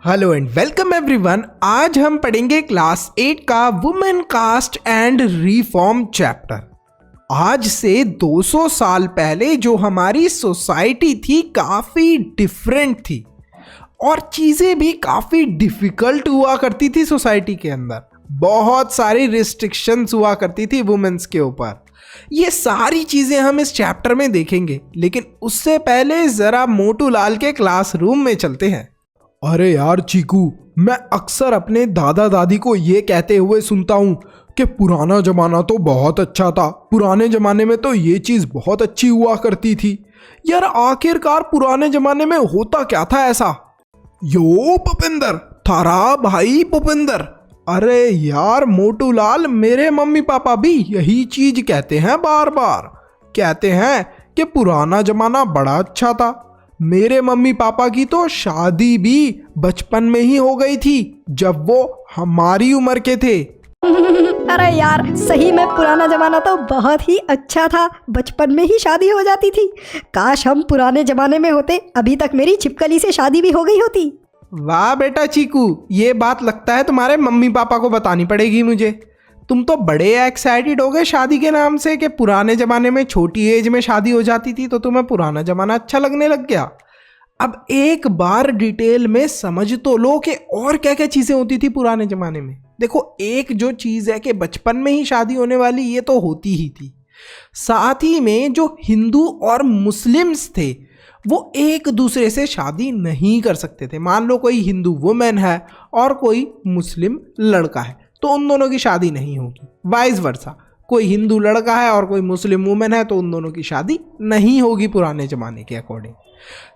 Hello and welcome everyone. आज हम पढ़ेंगे क्लास 8 का women caste and reform chapter. आज से 200 साल पहले जो हमारी सोसाइटी थी काफ़ी डिफरेंट थी और चीज़ें भी काफ़ी डिफ़िकल्ट हुआ करती थी। सोसाइटी के अंदर बहुत सारी रिस्ट्रिक्शंस हुआ करती थी वुमेन्स के ऊपर। ये सारी चीज़ें हम इस चैप्टर में देखेंगे, लेकिन उससे पहले ज़रा मोटू लाल के क्लासरूम में चलते हैं। अरे यार चीकू, मैं अक्सर अपने दादा दादी को ये कहते हुए सुनता हूँ कि पुराना ज़माना तो बहुत अच्छा था, पुराने ज़माने में तो ये चीज़ बहुत अच्छी हुआ करती थी। यार आखिरकार पुराने ज़माने में होता क्या था ऐसा? यो भूपिंदर, थारा भाई भूपिंदर। अरे यार मोटू लाल, मेरे मम्मी पापा भी यही चीज़ कहते हैं, बार बार कहते हैं कि पुराना ज़माना बड़ा अच्छा था। मेरे मम्मी पापा की तो शादी भी बचपन में ही हो गई थी, जब वो हमारी उम्र के थे। अरे यार सही में पुराना जमाना तो बहुत ही अच्छा था, बचपन में ही शादी हो जाती थी। काश हम पुराने जमाने में होते, अभी तक मेरी छिपकली से शादी भी हो गई होती। वाह बेटा चीकू, ये बात लगता है तुम्हारे मम्मी पापा को बतानी पड़ेगी मुझे। तुम तो बड़े एक्साइटेड हो गए शादी के नाम से कि पुराने ज़माने में छोटी एज में शादी हो जाती थी, तो तुम्हें पुराना ज़माना अच्छा लगने लग गया। अब एक बार डिटेल में समझ तो लो कि और क्या क्या चीज़ें होती थी पुराने ज़माने में। देखो, एक जो चीज़ है कि बचपन में ही शादी होने वाली, ये तो होती ही थी। साथ ही में जो हिंदू और मुस्लिम्स थे वो एक दूसरे से शादी नहीं कर सकते थे। मान लो कोई हिंदू वुमेन है और कोई मुस्लिम लड़का है, तो उन दोनों की शादी नहीं होगी। वाइस वर्सा, कोई हिंदू लड़का है और कोई मुस्लिम वुमेन है, तो उन दोनों की शादी नहीं होगी पुराने ज़माने के अकॉर्डिंग।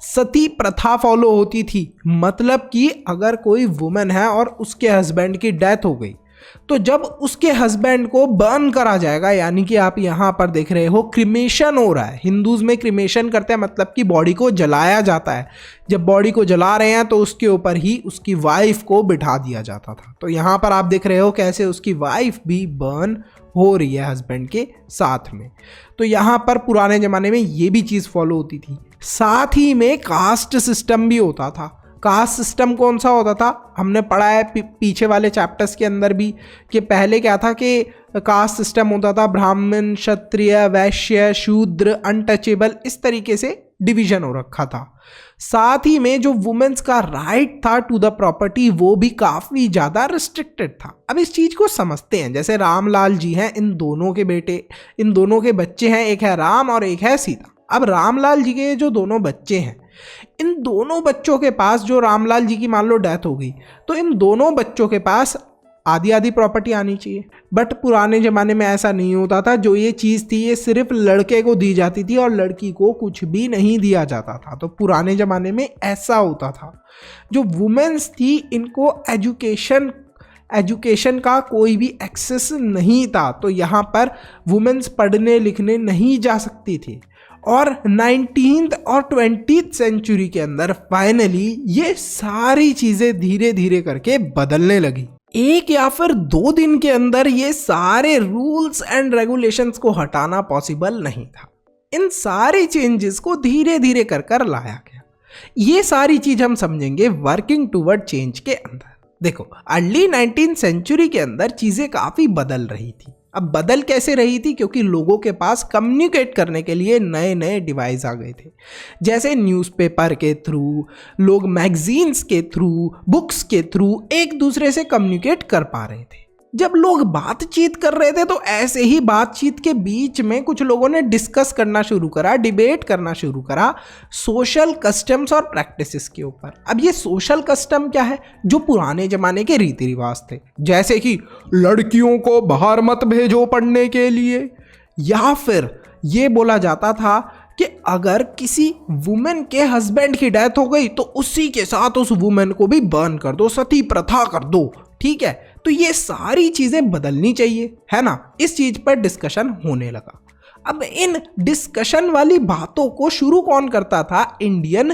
सती प्रथा फॉलो होती थी, मतलब कि अगर कोई वुमेन है और उसके हस्बैंड की डेथ हो गई, तो जब उसके हस्बैंड को बर्न करा जाएगा, यानी कि आप यहाँ पर देख रहे हो क्रिमेशन हो रहा है। हिंदूज में क्रिमेशन करते हैं, मतलब कि बॉडी को जलाया जाता है। जब बॉडी को जला रहे हैं तो उसके ऊपर ही उसकी वाइफ को बिठा दिया जाता था। तो यहाँ पर आप देख रहे हो कैसे उसकी वाइफ भी बर्न हो रही है हस्बैंड के साथ में। तो यहाँ पर पुराने ज़माने में ये भी चीज़ फॉलो होती थी। साथ ही में कास्ट सिस्टम भी होता था। कास्ट सिस्टम कौन सा होता था, हमने पढ़ा है पीछे वाले चैप्टर्स के अंदर भी, कि पहले क्या था कि कास्ट सिस्टम होता था ब्राह्मण, क्षत्रिय, वैश्य, शूद्र, अनटचेबल, इस तरीके से डिवीजन हो रखा था। साथ ही में जो वुमेन्स का राइट था टू द प्रॉपर्टी, वो भी काफ़ी ज़्यादा रिस्ट्रिक्टेड था। अब इस चीज़ को समझते हैं। जैसे रामलाल जी हैं, इन दोनों के बच्चे हैं, एक है राम और एक है सीता। अब रामलाल जी के जो दोनों बच्चे हैं, इन दोनों बच्चों के पास, जो रामलाल जी की मान लो डेथ हो गई, तो इन दोनों बच्चों के पास आधी आधी प्रॉपर्टी आनी चाहिए। बट पुराने ज़माने में ऐसा नहीं होता था। जो ये चीज़ थी ये सिर्फ लड़के को दी जाती थी और लड़की को कुछ भी नहीं दिया जाता था। तो पुराने ज़माने में ऐसा होता था। जो वुमेन्स थी, इनको एजुकेशन का कोई भी एक्सेस नहीं था। तो यहाँ पर वुमेन्स पढ़ने लिखने नहीं जा सकती थी। और 19th और 20th सेंचुरी के अंदर फाइनली ये सारी चीज़ें धीरे धीरे करके बदलने लगी। एक या फिर 2 दिन के अंदर ये सारे रूल्स एंड रेगुलेशंस को हटाना पॉसिबल नहीं था। इन सारी चेंजेस को धीरे धीरे कर लाया गया। ये सारी चीज़ हम समझेंगे वर्किंग टूवर्ड चेंज के अंदर। देखो, अर्ली 19th सेंचुरी के अंदर चीज़ें काफ़ी बदल रही थी। अब बदल कैसे रही थी? क्योंकि लोगों के पास कम्युनिकेट करने के लिए नए नए डिवाइस आ गए थे। जैसे न्यूज़पेपर के थ्रू, लोग मैगजीन्स के थ्रू, बुक्स के थ्रू एक दूसरे से कम्युनिकेट कर पा रहे थे। जब लोग बातचीत कर रहे थे, तो ऐसे ही बातचीत के बीच में कुछ लोगों ने डिस्कस करना शुरू करा, डिबेट करना शुरू करा सोशल कस्टम्स और प्रैक्टिसेस के ऊपर। अब ये सोशल कस्टम क्या है? जो पुराने ज़माने के रीति रिवाज थे, जैसे कि लड़कियों को बाहर मत भेजो पढ़ने के लिए, या फिर ये बोला जाता था कि अगर किसी वुमेन के हस्बैंड की डेथ हो गई तो उसी के साथ उस वुमेन को भी बर्न कर दो, सती प्रथा कर दो। ठीक है, तो ये सारी चीज़ें बदलनी चाहिए, है ना? इस चीज़ पर डिस्कशन होने लगा। अब इन डिस्कशन वाली बातों को शुरू कौन करता था? इंडियन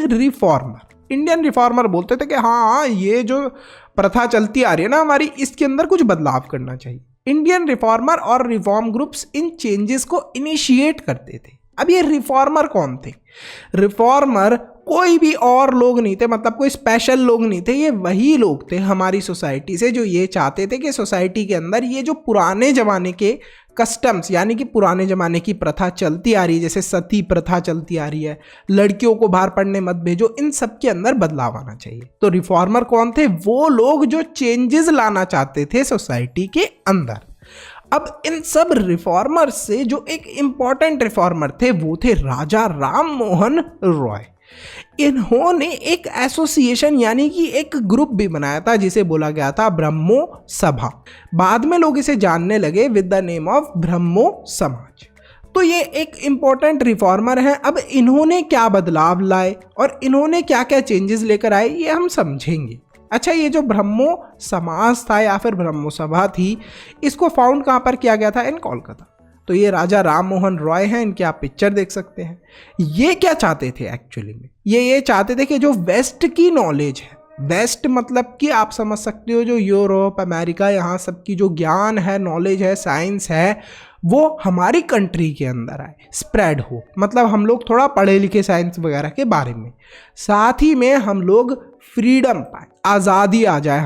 रिफॉर्मर बोलते थे कि हाँ, ये जो प्रथा चलती आ रही है ना हमारी, इसके अंदर कुछ बदलाव करना चाहिए। इंडियन रिफॉर्मर और रिफॉर्म ग्रुप्स इन चेंजेस को इनिशिएट करते थे। अब ये रिफॉर्मर कौन थे? रिफॉर्मर कोई भी और लोग नहीं थे, मतलब कोई स्पेशल लोग नहीं थे, ये वही लोग थे हमारी सोसाइटी से जो ये चाहते थे कि सोसाइटी के अंदर ये जो पुराने ज़माने के कस्टम्स यानी कि पुराने ज़माने की प्रथा चलती आ रही है, जैसे सती प्रथा चलती आ रही है, लड़कियों को बाहर पढ़ने मत भेजो, इन सब के अंदर बदलाव आना चाहिए। तो रिफॉर्मर कौन थे? वो लोग जो चेंजेस लाना चाहते थे सोसाइटी के अंदर। अब इन सब रिफॉर्मर से जो एक इम्पॉर्टेंट रिफॉर्मर थे वो थे राजा राम मोहन रॉय। इन्होंने एक एसोसिएशन यानी कि एक ग्रुप भी बनाया था जिसे बोला गया था ब्रह्मो सभा। बाद में लोग इसे जानने लगे विद द नेम ऑफ ब्रह्मो समाज। तो ये एक इम्पॉर्टेंट रिफॉर्मर है। अब इन्होंने क्या बदलाव लाए और इन्होंने क्या क्या चेंजेस लेकर आए ये हम समझेंगे। अच्छा, ये जो ब्रह्मो समाज था या फिर ब्रह्मो सभा थी, इसको फाउंड कहाँ पर किया गया था? इन कोलकाता। तो ये राजा राम मोहन रॉय हैं, इनकी आप पिक्चर देख सकते हैं। ये क्या चाहते थे एक्चुअली में? ये चाहते थे कि जो वेस्ट की नॉलेज है, वेस्ट मतलब कि आप समझ सकते हो जो यूरोप अमेरिका यहाँ सब की जो ज्ञान है, नॉलेज है, साइंस है, वो हमारी कंट्री के अंदर आए, स्प्रेड हो। मतलब हम लोग थोड़ा पढ़े लिखे साइंस वगैरह के बारे में, साथ ही में हम लोग फ्रीडम पाए, आज़ादी आ जाए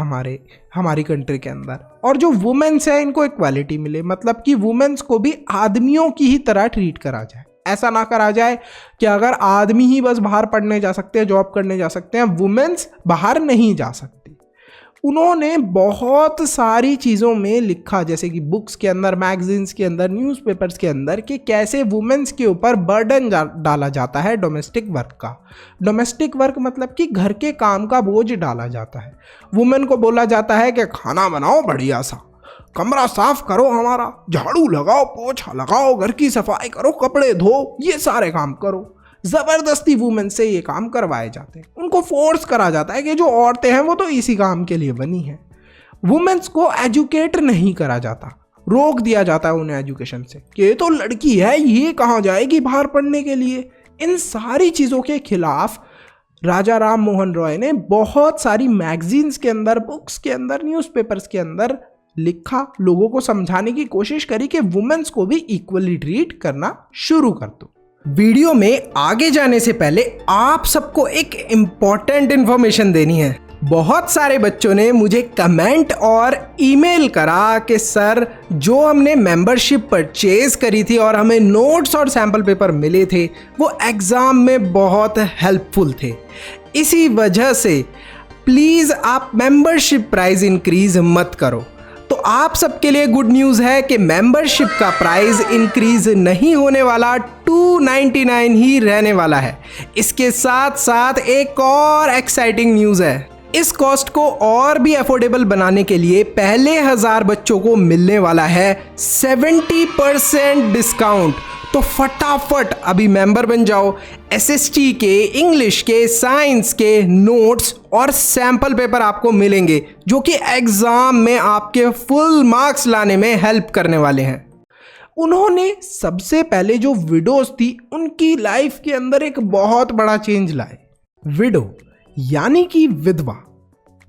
हमारी कंट्री के अंदर। और जो वुमेन्स है इनको इक्वालिटी मिले, मतलब कि वुमेन्स को भी आदमियों की ही तरह ट्रीट करा जाए। ऐसा ना करा जाए कि अगर आदमी ही बस बाहर पढ़ने जा सकते हैं, जॉब करने जा सकते हैं, वुमेन्स बाहर नहीं जा सकती। उन्होंने बहुत सारी चीज़ों में लिखा, जैसे कि बुक्स के अंदर, मैगजीन्स के अंदर, न्यूज़पेपर्स के अंदर, कि कैसे वुमेन्स के ऊपर बर्डन डाला जाता है डोमेस्टिक वर्क का। डोमेस्टिक वर्क मतलब कि घर के काम का बोझ डाला जाता है। वुमेन को बोला जाता है कि खाना बनाओ बढ़िया सा, कमरा साफ करो हमारा, झाड़ू लगाओ, पोछा लगाओ, घर की सफाई करो, कपड़े धो, ये सारे काम करो। ज़बरदस्ती वुमेन से ये काम करवाए जाते हैं, उनको फोर्स करा जाता है कि जो औरतें हैं वो तो इसी काम के लिए बनी हैं। वुमेन्स को एजुकेट नहीं करा जाता, रोक दिया जाता है उन्हें एजुकेशन से कि ये तो लड़की है, ये कहाँ जाएगी बाहर पढ़ने के लिए। इन सारी चीज़ों के खिलाफ राजा राम मोहन रॉय ने बहुत सारी मैगजीन्स के अंदर, बुक्स के अंदर, न्यूज़पेपर्स के अंदर लिखा, लोगों को समझाने की कोशिश करी कि वुमेन्स को भी इक्वली ट्रीट करना शुरू कर दो। वीडियो में आगे जाने से पहले आप सबको एक इम्पॉर्टेंट इंफॉर्मेशन देनी है। बहुत सारे बच्चों ने मुझे कमेंट और ईमेल करा कि सर, जो हमने मेंबरशिप परचेज करी थी और हमें नोट्स और सैम्पल पेपर मिले थे वो एग्ज़ाम में बहुत हेल्पफुल थे, इसी वजह से प्लीज़ आप मेंबरशिप प्राइस इंक्रीज मत करो। तो आप सबके लिए गुड न्यूज़ है कि मेंबरशिप का प्राइस इंक्रीज नहीं होने वाला, 299 ही रहने वाला है। इसके साथ साथ एक और एक्साइटिंग न्यूज़ है, इस कॉस्ट को और भी अफोर्डेबल बनाने के लिए पहले 1000 बच्चों को मिलने वाला है 70% डिस्काउंट। तो फटाफट अभी मेंबर बन जाओ। एसएसटी के, इंग्लिश के, साइंस के नोट्स और सैंपल पेपर आपको मिलेंगे जो कि एग्जाम में आपके फुल मार्क्स लाने में हेल्प करने वाले हैं। उन्होंने सबसे पहले जो विडोज थी उनकी लाइफ के अंदर एक बहुत बड़ा चेंज लाए। विडो यानी कि विधवा।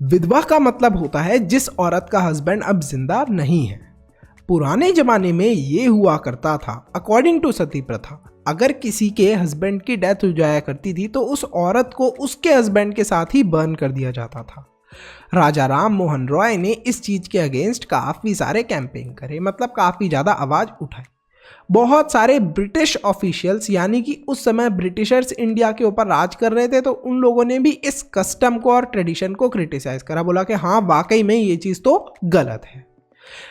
विधवा का मतलब होता है जिस औरत का हस्बैंड अब जिंदा नहीं है। पुराने जमाने में ये हुआ करता था, अकॉर्डिंग टू सती प्रथा, अगर किसी के हस्बैंड की डेथ हो जाया करती थी तो उस औरत को उसके हस्बैंड के साथ ही बर्न कर दिया जाता था। राजा राम मोहन रॉय ने इस चीज़ के अगेंस्ट काफ़ी सारे कैंपेन करे, मतलब काफ़ी ज़्यादा आवाज़ उठाई। बहुत सारे ब्रिटिश ऑफिशियल्स यानी कि उस समय ब्रिटिशर्स इंडिया के ऊपर राज कर रहे थे, तो उन लोगों ने भी इस कस्टम को और ट्रेडिशन को क्रिटिसाइज करा, बोला कि हाँ वाकई में ये चीज़ तो गलत है।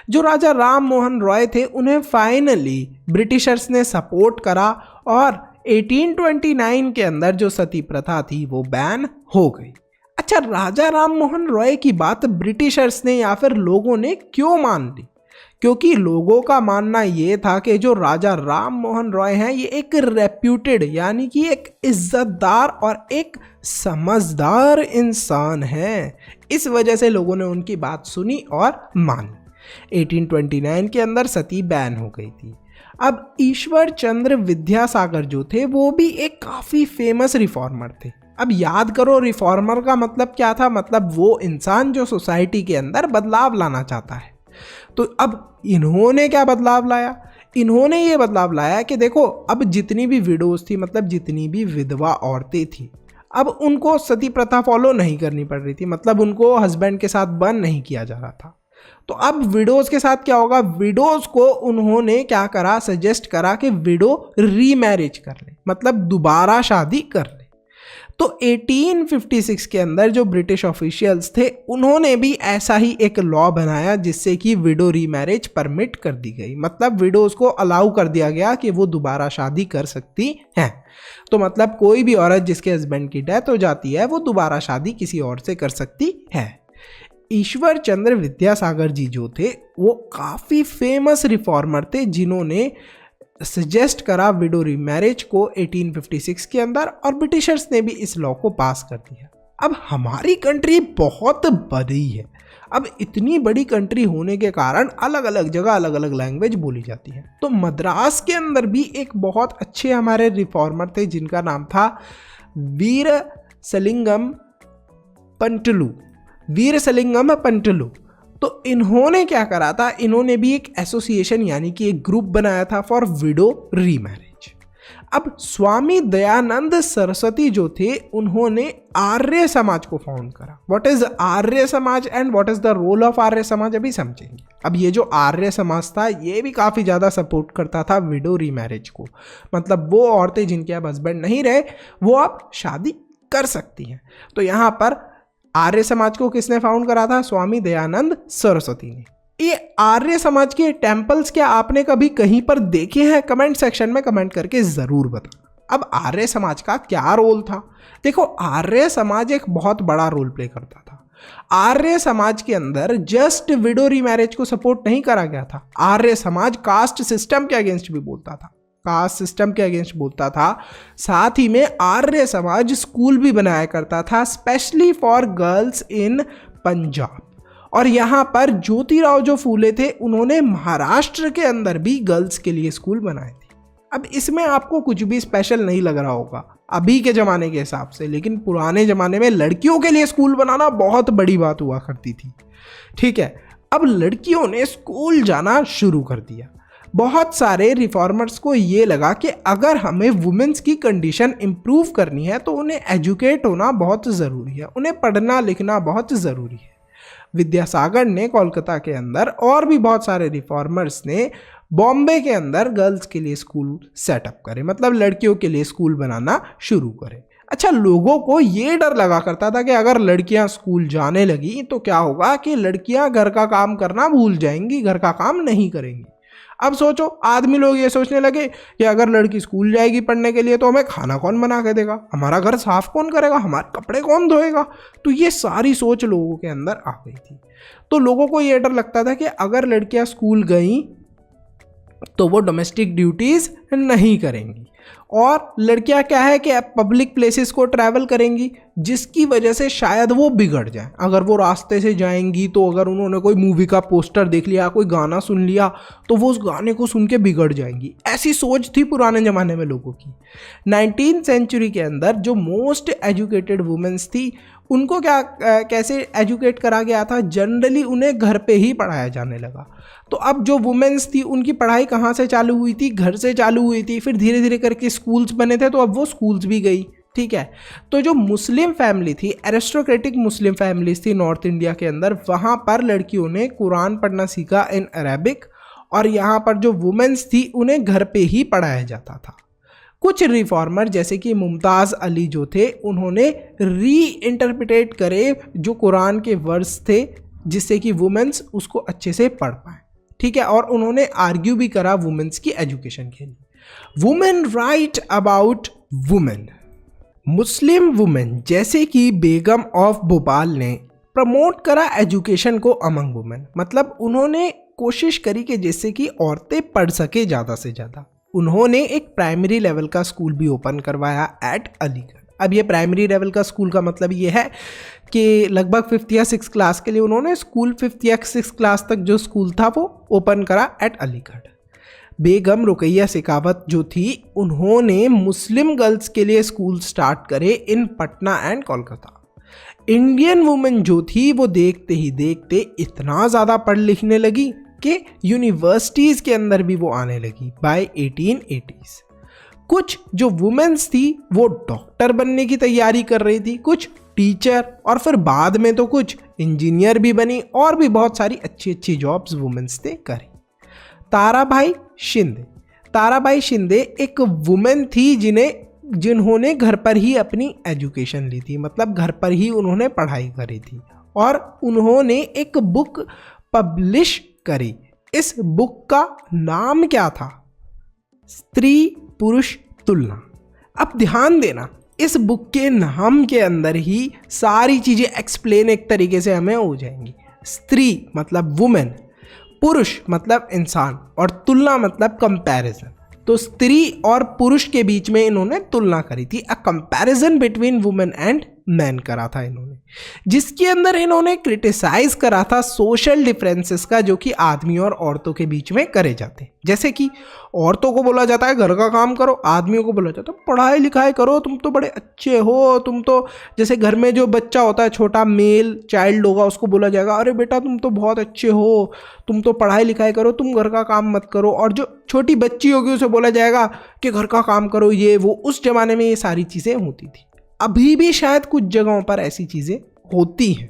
जो राजा राम मोहन रॉय थे उन्हें फाइनली ब्रिटिशर्स ने सपोर्ट करा और 1829 के अंदर जो सती प्रथा थी वो बैन हो गई। अच्छा, राजा राम मोहन रॉय की बात ब्रिटिशर्स ने या फिर लोगों ने क्यों मान ली? क्योंकि लोगों का मानना ये था कि जो राजा राम मोहन रॉय हैं ये एक रेप्यूटेड यानी कि एक इज्जतदार और एक समझदार इंसान है। इस वजह से लोगों ने उनकी बात सुनी और मानी। 1829 के अंदर सती बैन हो गई थी। अब ईश्वर चंद्र विद्यासागर जो थे वो भी एक काफ़ी फेमस रिफॉर्मर थे। अब याद करो रिफॉर्मर का मतलब क्या था? मतलब वो इंसान जो सोसाइटी के अंदर बदलाव लाना चाहता है। तो अब इन्होंने क्या बदलाव लाया? इन्होंने ये बदलाव लाया कि देखो अब जितनी भी विडोज थी, मतलब जितनी भी विधवा औरतें थी, अब उनको सती प्रथा फॉलो नहीं करनी पड़ रही थी, मतलब उनको हस्बैंड के साथ बर्न नहीं किया जा रहा था। तो अब विडोज के साथ क्या होगा, विडोज को उन्होंने क्या करा, सजेस्ट करा कि विडो रीमैरिज कर ले, मतलब दोबारा शादी कर ले। तो 1856 के अंदर जो ब्रिटिश ऑफिशियल्स थे उन्होंने भी ऐसा ही एक लॉ बनाया जिससे कि विडो रीमैरिज परमिट कर दी गई, मतलब विडोज को अलाउ कर दिया गया कि वो दोबारा शादी कर सकती हैं। तो मतलब कोई भी औरत जिसके हस्बैंड की डेथ हो जाती है वो दोबारा शादी किसी और से कर सकती है। ईश्वर चंद्र विद्यासागर जी जो थे वो काफ़ी फेमस रिफॉर्मर थे जिन्होंने सजेस्ट करा विडो रीमैरिज को 1856 के अंदर, और ब्रिटिशर्स ने भी इस लॉ को पास कर दिया। अब हमारी कंट्री बहुत बड़ी है, अब इतनी बड़ी कंट्री होने के कारण अलग अलग जगह अलग अलग लैंग्वेज बोली जाती है। तो मद्रास के अंदर भी एक बहुत अच्छे हमारे रिफॉर्मर थे जिनका नाम था वीरसलिंगम पंतलू। तो इन्होंने क्या करा था, इन्होंने भी एक एसोसिएशन यानी कि एक ग्रुप बनाया था फॉर विडो रीमैरिज। अब स्वामी दयानंद सरस्वती जो थे उन्होंने आर्य समाज को फाउंड करा। What is Arya Samaj and what is the role of Arya Samaj अभी समझेंगे। अब ये जो आर्य समाज था ये भी काफ़ी ज़्यादा सपोर्ट करता था विडो रीमैरिज को, मतलब वो औरतें जिनके अब हस्बैंड नहीं रहे वो अब शादी कर सकती हैं। तो यहाँ पर आर्य समाज को किसने फाउंड करा था, स्वामी दयानंद सरस्वती ने। ये आर्य समाज के टेम्पल्स क्या आपने कभी कहीं पर देखे हैं, कमेंट सेक्शन में कमेंट करके ज़रूर बताना। अब आर्य समाज का क्या रोल था, देखो आर्य समाज एक बहुत बड़ा रोल प्ले करता था। आर्य समाज के अंदर जस्ट विडो रीमैरिज को सपोर्ट नहीं करा गया था, आर्य समाज कास्ट सिस्टम के अगेंस्ट भी बोलता था, साथ ही में आर्य समाज स्कूल भी बनाया करता था specially for girls in Punjab. और यहाँ पर ज्योतिराव जो फूले थे उन्होंने महाराष्ट्र के अंदर भी गर्ल्स के लिए स्कूल बनाए थे। अब इसमें आपको कुछ भी स्पेशल नहीं लग रहा होगा अभी के ज़माने के हिसाब से, लेकिन पुराने ज़माने में लड़कियों के लिए स्कूल बनाना बहुत बड़ी बात हुआ करती थी। ठीक है, अब लड़कियों ने स्कूल जाना शुरू कर दिया। बहुत सारे रिफॉर्मर्स को ये लगा कि अगर हमें वुमेन्स की कंडीशन इम्प्रूव करनी है तो उन्हें एजुकेट होना बहुत ज़रूरी है, उन्हें पढ़ना लिखना बहुत ज़रूरी है। विद्यासागर ने कोलकाता के अंदर और भी बहुत सारे रिफॉर्मर्स ने बॉम्बे के अंदर गर्ल्स के लिए स्कूल सेटअप करे, मतलब लड़कियों के लिए स्कूल बनाना शुरू करे। अच्छा, लोगों को ये डर लगा करता था कि अगर लड़कियां स्कूल जाने लगी तो क्या होगा कि लड़कियां घर का काम करना भूल जाएंगी, घर का काम नहीं करेंगी। अब सोचो, आदमी लोग ये सोचने लगे कि अगर लड़की स्कूल जाएगी पढ़ने के लिए तो हमें खाना कौन बना के देगा, हमारा घर साफ कौन करेगा, हमारे कपड़े कौन धोएगा। तो ये सारी सोच लोगों के अंदर आ गई थी। तो लोगों को ये डर लगता था कि अगर लड़कियां स्कूल गई तो वो डोमेस्टिक ड्यूटीज़ नहीं करेंगी, और लड़कियां क्या है कि पब्लिक प्लेसेस को ट्रैवल करेंगी जिसकी वजह से शायद वो बिगड़ जाए। अगर वो रास्ते से जाएंगी तो अगर उन्होंने कोई मूवी का पोस्टर देख लिया, कोई गाना सुन लिया तो वो उस गाने को सुन के बिगड़ जाएंगी। ऐसी सोच थी पुराने ज़माने में लोगों की। 19th सेंचुरी के अंदर जो मोस्ट एजुकेटेड वुमेन्स थी उनको कैसे एजुकेट करा गया था, जनरली उन्हें घर पे ही पढ़ाया जाने लगा। तो अब जो वुमेन्स थी उनकी पढ़ाई कहाँ से चालू हुई थी, घर से चालू हुई थी, फिर धीरे धीरे करके स्कूल्स बने थे तो अब वो स्कूल्स भी गई। ठीक है, तो जो मुस्लिम फैमिली थी, एरिस्टोक्रेटिक मुस्लिम फैमिलीज थी नॉर्थ इंडिया के अंदर, वहाँ पर लड़कियों ने कुरान पढ़ना सीखा इन अरेबिक, और यहाँ पर जो वुमेन्स थी उन्हें घर पे ही पढ़ाया जाता था। कुछ रिफॉर्मर जैसे कि मुमताज़ अली जो थे उन्होंने री इंटरप्रिटेट करे जो कुरान के वर्स थे जिससे कि वुमेन्स उसको अच्छे से पढ़ पाएँ। ठीक है, और उन्होंने आर्ग्यू भी करा वुमेन्स की एजुकेशन के लिए। Women right about women, Muslim women जैसे कि बेगम ऑफ भोपाल ने प्रमोट करा एजुकेशन को अमंग वुमेन, मतलब उन्होंने कोशिश करी कि जिससे कि औरतें पढ़ सके ज़्यादा से ज़्यादा। उन्होंने एक प्राइमरी लेवल का स्कूल भी ओपन करवाया एट अलीगढ़। अब ये प्राइमरी लेवल का स्कूल का मतलब ये है कि लगभग 5th या 6th क्लास के लिए उन्होंने स्कूल 5th या 6th क्लास तक जो स्कूल था वो ओपन करा एट अलीगढ़। बेगम रुकैया शेखावत जो थी उन्होंने मुस्लिम गर्ल्स के लिए स्कूल स्टार्ट करे in Patna and Kolkata. Indian women जो थी वो देखते ही देखते इतना ज़्यादा पढ़ लिखने लगी कि यूनिवर्सिटीज़ के अंदर भी वो आने लगी बाय 1880s। कुछ जो वुमेन्स थी वो डॉक्टर बनने की तैयारी कर रही थी, कुछ टीचर, और फिर बाद में तो कुछ इंजीनियर भी बनी, और भी बहुत सारी अच्छी अच्छी जॉब्स वुमेन्स ने करी। ताराबाई शिंदे एक वुमेन थी जिन्होंने घर पर ही अपनी एजुकेशन ली थी, मतलब घर पर ही उन्होंने पढ़ाई करी थी, और उन्होंने एक बुक पब्लिश करी। इस बुक का नाम क्या था? स्त्री पुरुष तुलना। अब ध्यान देना, इस बुक के नाम के अंदर ही सारी चीजें एक्सप्लेन एक तरीके से हमें हो जाएंगी। स्त्री मतलब वुमेन, पुरुष मतलब इंसान, और तुलना मतलब कंपैरिजन। तो स्त्री और पुरुष के बीच में इन्होंने तुलना करी थी, a comparison between women and man करा था इन्होंने, जिसके अंदर इन्होंने क्रिटिसाइज करा था सोशल डिफरेंसेस का जो कि आदमियों और औरतों के बीच में करे जाते हैं। जैसे कि औरतों को बोला जाता है घर का काम करो, आदमियों को बोला जाता है पढ़ाई लिखाई करो, तुम तो बड़े अच्छे हो, तुम तो, जैसे घर में जो बच्चा होता है छोटा मेल चाइल्ड होगा उसको बोला जाएगा अरे बेटा तुम तो बहुत अच्छे हो, तुम तो पढ़ाई लिखाई करो, तुम घर का काम मत करो। और जो छोटी बच्ची होगी उसे बोला जाएगा कि घर का काम करो, ये वो। उस जमाने में ये सारी चीज़ें होती थी, अभी भी शायद कुछ जगहों पर ऐसी चीज़ें होती हैं।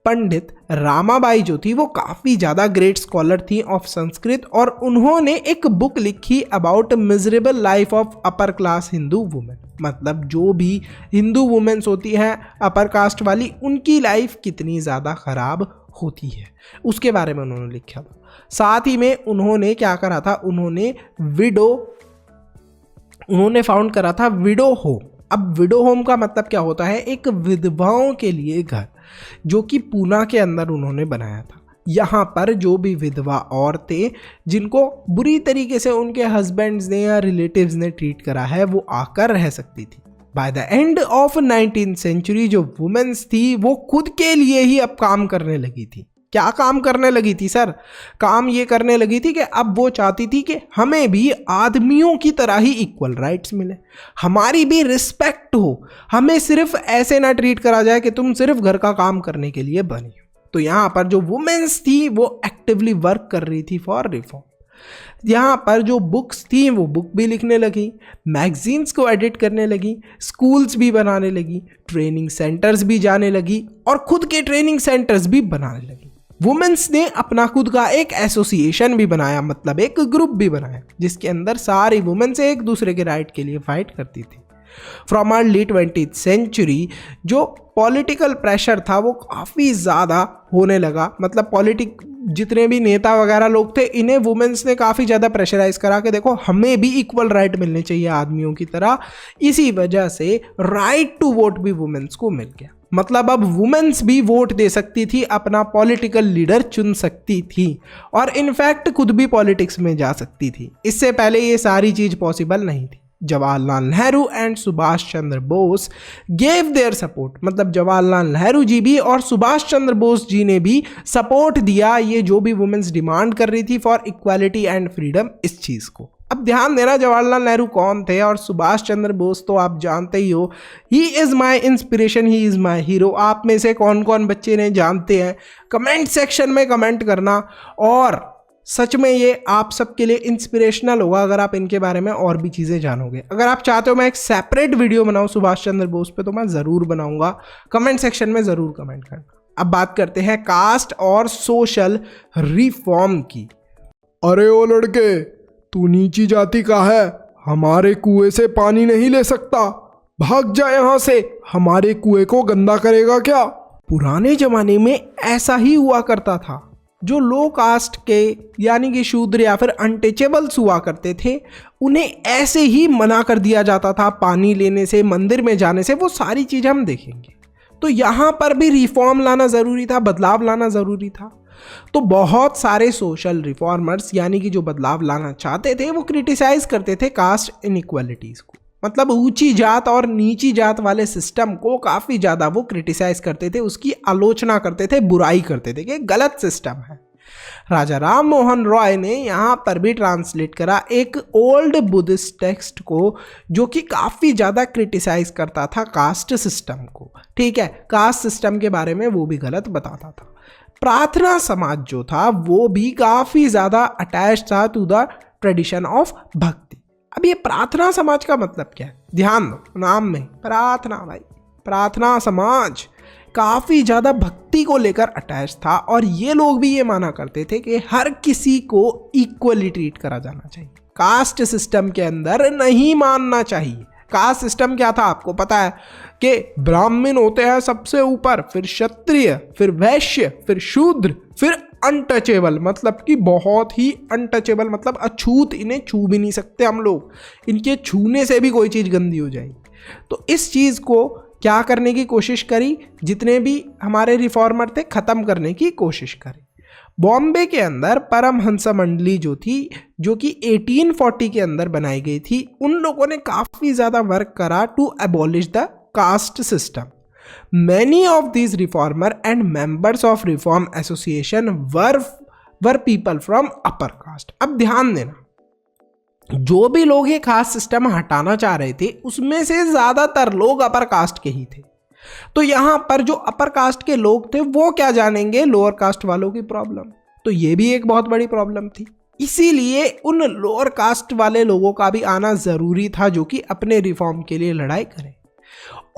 पंडित रामाबाई जो थी वो काफ़ी ज़्यादा ग्रेट स्कॉलर थी ऑफ संस्कृत, और उन्होंने एक बुक लिखी about miserable life of upper class Hindu women, मतलब जो भी हिंदू वुमेन्स होती हैं अपर कास्ट वाली, उनकी लाइफ कितनी ज़्यादा ख़राब होती है, उसके बारे में उन्होंने लिखा था। साथ ही में उन्होंने क्या करा था, उन्होंने फाउंड करा था विडो होम। अब विडो होम का मतलब क्या होता है? एक विधवाओं के लिए घर, जो कि पूना के अंदर उन्होंने बनाया था। यहाँ पर जो भी विधवा औरतें जिनको बुरी तरीके से उनके हस्बैंड्स ने या रिलेटिव्स ने ट्रीट करा है वो आकर रह सकती थी। By the end of 19th century जो वुमेन्स थी वो खुद के लिए ही अब काम करने लगी थी। क्या काम करने लगी थी सर? काम ये करने लगी थी कि अब वो चाहती थी कि हमें भी आदमियों की तरह ही इक्वल राइट्स मिले, हमारी भी रिस्पेक्ट हो, हमें सिर्फ ऐसे ना ट्रीट करा जाए कि तुम सिर्फ घर का काम करने के लिए बनी हो। तो यहाँ पर जो वुमेन्स थी वो एक्टिवली वर्क कर रही थी फॉर रिफॉर्म। यहाँ पर जो बुक्स थी वो बुक भी लिखने लगी, मैगजीन्स को एडिट करने लगी, स्कूल्स भी बनाने लगी, ट्रेनिंग सेंटर्स भी जाने लगी, और खुद के ट्रेनिंग सेंटर्स भी बनाने लगी। वुमेन्स ने अपना खुद का एक एसोसिएशन भी बनाया, मतलब एक ग्रुप भी बनाया, जिसके अंदर सारी वुमेन्स एक दूसरे के राइट के लिए फाइट करती थी। फ्रॉम अर्ली 20th सेंचुरी जो पॉलिटिकल प्रेशर था वो काफ़ी ज़्यादा होने लगा, मतलब जितने भी नेता वगैरह लोग थे इन्हें वुमेन्स ने काफ़ी ज़्यादा प्रेशराइज करा कि देखो हमें भी इक्वल राइट मिलने चाहिए आदमियों की तरह। इसी वजह से राइट टू वोट भी वुमेन्स को मिल गया, मतलब अब वुमेन्स भी वोट दे सकती थी, अपना पॉलिटिकल लीडर चुन सकती थी, और इनफैक्ट खुद भी पॉलिटिक्स में जा सकती थी। इससे पहले ये सारी चीज़ पॉसिबल नहीं थी। Jawaharlal Nehru and Subhash Chandra Bose gave their support, मतलब जवाहरलाल नेहरू जी भी और सुभाष चंद्र बोस जी ने भी सपोर्ट दिया ये जो भी वुमेन्स डिमांड कर रही थी फॉर इक्वालिटी एंड फ्रीडम, इस चीज़ को। अब ध्यान देना, जवाहरलाल नेहरू कौन थे और सुभाष चंद्र बोस तो आप जानते ही हो, he is my inspiration, he is my hero. आप में से कौन कौन बच्चे ने जानते हैं कमेंट सेक्शन में कमेंट करना, और सच में ये आप सबके लिए इंस्पिरेशनल होगा अगर आप इनके बारे में और भी चीज़ें जानोगे। अगर आप चाहते हो मैं एक सेपरेट वीडियो बनाऊँ सुभाष चंद्र बोस पे तो मैं ज़रूर बनाऊँगा, कमेंट सेक्शन में ज़रूर कमेंट करना। अब बात करते हैं कास्ट और सोशल रिफॉर्म की। अरे ओ लड़के, तू नीची जाति का है, हमारे कुएं से पानी नहीं ले सकता, भाग जा यहाँ से, हमारे कुएं को गंदा करेगा क्या? पुराने जमाने में ऐसा ही हुआ करता था। जो लो कास्ट के यानी कि शूद्र या फिर अनटचेबल्स हुआ करते थे उन्हें ऐसे ही मना कर दिया जाता था पानी लेने से, मंदिर में जाने से, वो सारी चीज़ हम देखेंगे। तो यहाँ पर भी रिफॉर्म लाना ज़रूरी था, बदलाव लाना ज़रूरी था। तो बहुत सारे सोशल रिफॉर्मर्स यानी कि जो बदलाव लाना चाहते थे वो क्रिटिसाइज करते थे कास्ट इनइक्वालिटीज़ को, मतलब ऊंची जात और नीची जात वाले सिस्टम को काफ़ी ज़्यादा वो क्रिटिसाइज करते थे, उसकी आलोचना करते थे, बुराई करते थे कि गलत सिस्टम है। राजा राम मोहन रॉय ने यहाँ पर भी ट्रांसलेट करा एक ओल्ड बुद्धिस्ट टेक्स्ट को जो कि काफ़ी ज़्यादा क्रिटिसाइज करता था कास्ट सिस्टम को। ठीक है, कास्ट सिस्टम के बारे में वो भी गलत बताता था। प्रार्थना समाज जो था वो भी काफ़ी ज़्यादा अटैच था टू द ट्रेडिशन ऑफ भक्ति। अब ये प्रार्थना समाज का मतलब क्या है? ध्यान दो नाम में, प्रार्थना भाई, प्रार्थना समाज काफ़ी ज़्यादा भक्ति को लेकर अटैच था और ये लोग भी ये माना करते थे कि हर किसी को इक्वली ट्रीट करा जाना चाहिए, कास्ट सिस्टम के अंदर नहीं मानना चाहिए। कास्ट सिस्टम क्या था आपको पता है कि ब्राह्मण होते हैं सबसे ऊपर, फिर क्षत्रिय, फिर वैश्य, फिर शूद्र, फिर अनटचेबल, मतलब कि बहुत ही अनटचेबल, मतलब अछूत, इन्हें छू भी नहीं सकते हम लोग, इनके छूने से भी कोई चीज़ गंदी हो जाएगी। तो इस चीज़ को क्या करने की कोशिश करी, जितने भी हमारे रिफॉर्मर थे ख़त्म करने की कोशिश करी। बॉम्बे के अंदर परमहंस मंडली जो थी, जो कि 1840 के अंदर बनाई गई थी, उन लोगों ने काफ़ी ज़्यादा वर्क करा to abolish the caste system. Many of these reformer and members of reform association were people from upper caste। अब ध्यान देना, जो भी लोग ये कास्ट सिस्टम हटाना चाह रहे थे उसमें से ज़्यादातर लोग अपर कास्ट के ही थे। तो यहाँ पर जो अपर कास्ट के लोग थे वो क्या जानेंगे लोअर कास्ट वालों की प्रॉब्लम, तो ये भी एक बहुत बड़ी प्रॉब्लम थी। इसीलिए उन लोअर कास्ट वाले लोगों का भी आना ज़रूरी था जो कि अपने रिफॉर्म के लिए लड़ाई करें।